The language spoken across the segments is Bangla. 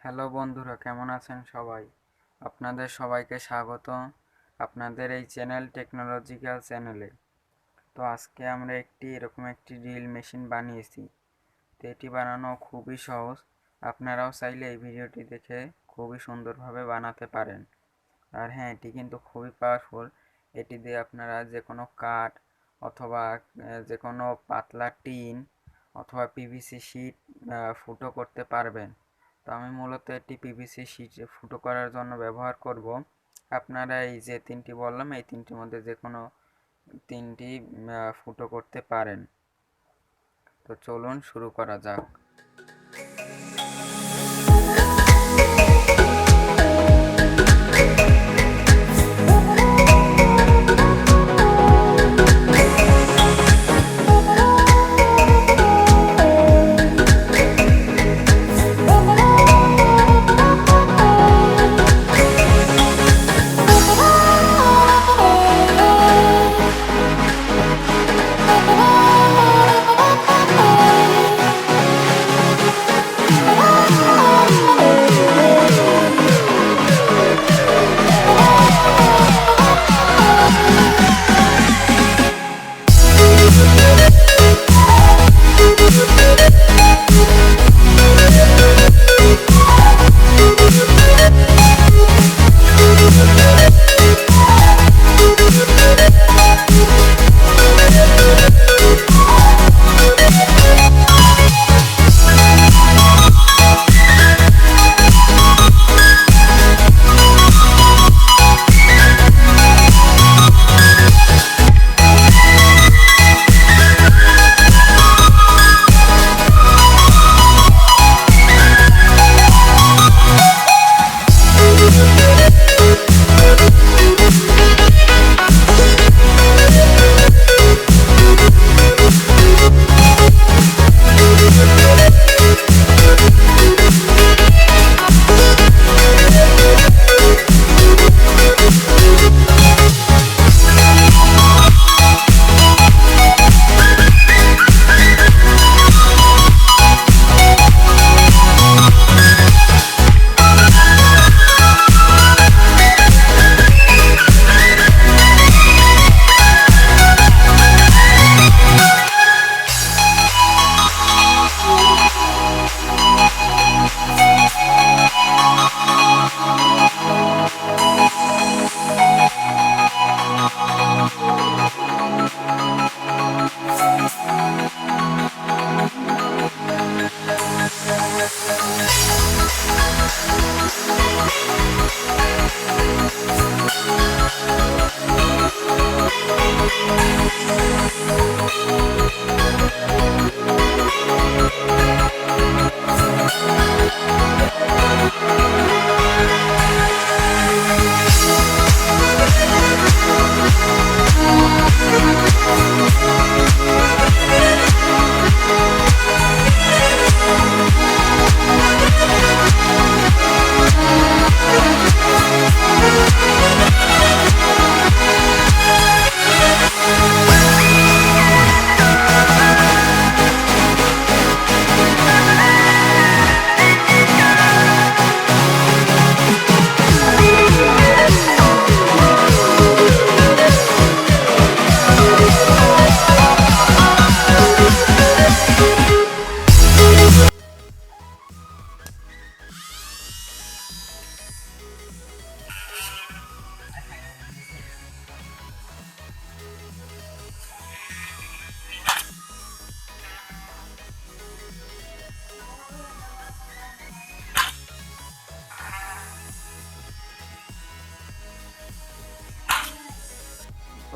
হ্যালো বন্ধুরা, কেমন আছেন সবাই? আপনাদের সবাইকে স্বাগত আপনাদের এই চ্যানেল টেকনোলজিক্যাল চ্যানেলে। তো আজকে আমরা এরকম একটি ড্রিল মেশিন বানিয়েছি। তো এটি বানানো খুবই সহজ। আপনারাও চাইলে এই ভিডিওটি দেখে খুবই সুন্দরভাবে বানাতে পারেন। আর হ্যাঁ, এটি কিন্তু খুবই পাওয়ারফুল। এটি দিয়ে আপনারা যে কোনো কাঠ অথবা যে কোনো পাতলা টিন অথবা পিভিসি শিট ফুটো করতে পারবেন। তো আমি মূলত এটি পিভিসি শিট ফুটো করার জন্য ব্যবহার করব। আপনারা এই যে তিনটি বললাম, এই তিনটির মধ্যে যে কোনো তিনটি ফুটো করতে পারেন। তো চলুন শুরু করা যাক।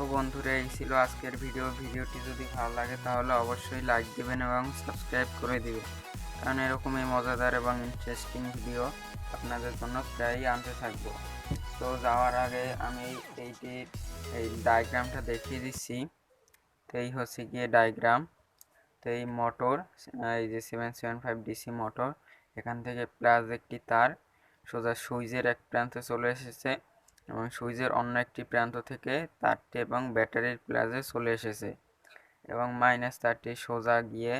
তো বন্ধুরা, এই ছিল আজকের ভিডিওটি যদি ভালো লাগে তাহলে অবশ্যই লাইক দিবেন এবং সাবস্ক্রাইব করে দিবেন, কারণ এরকমই মজাদার এবং ইন্টারেস্টিং ভিডিও আপনাদের জন্য প্রায়ই আনতে থাকবো। তো যাওয়ার আগে আমি এই ডায়াগ্রামটা দেখিয়ে দিচ্ছি। তো এই হচ্ছে গিয়ে ডায়াগ্রাম। তো এই মোটর, এই যে 775 ডিসি মোটর, এখান থেকে প্লাস একটি তার সোজা সুইচের এক প্রান্তে চলে এসেছে এবং সুইচের অন্য একটি প্রান্ত থেকে তারটি এবং ব্যাটারির প্লাসে চলে এসেছে এবং মাইনাস তারটি সোজা গিয়ে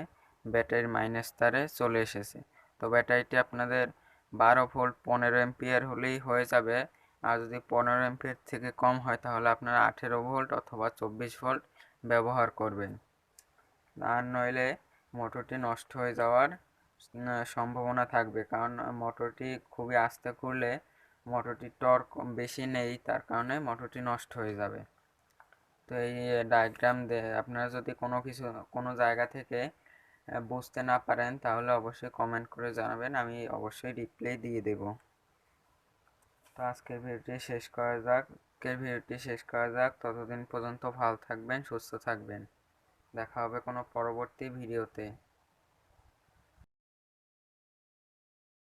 ব্যাটারির মাইনাস তারে চলে এসেছে। তো ব্যাটারিটি আপনাদের 12 ভোল্ট 15 এম্পিয়ার হলেই হয়ে যাবে। আর যদি 15 এম্পিয়ার থেকে কম হয় তাহলে আপনারা 18 ভোল্ট অথবা 24 ভোল্ট ব্যবহার করবেন। আর নইলে মোটরটি নষ্ট হয়ে যাওয়ার সম্ভাবনা থাকবে, কারণ মোটরটি খুবই আস্তে করলে মোটরটির টর্ক বেশি নেই, তার কারণে মোটরটি নষ্ট হয়ে যাবে। তো এই ডায়াগ্রাম আপনারা যদি কোনো জায়গা থেকে বুঝতে না পারেন তাহলে অবশ্যই কমেন্ট করে জানাবেন, আমি অবশ্যই রিপ্লাই দিয়ে দেব। তো আজকের ভিডিওটি শেষ করা যাক। ততদিন পর্যন্ত ভালো থাকবেন, সুস্থ থাকবেন। দেখা হবে কোনো পরবর্তী ভিডিওতে।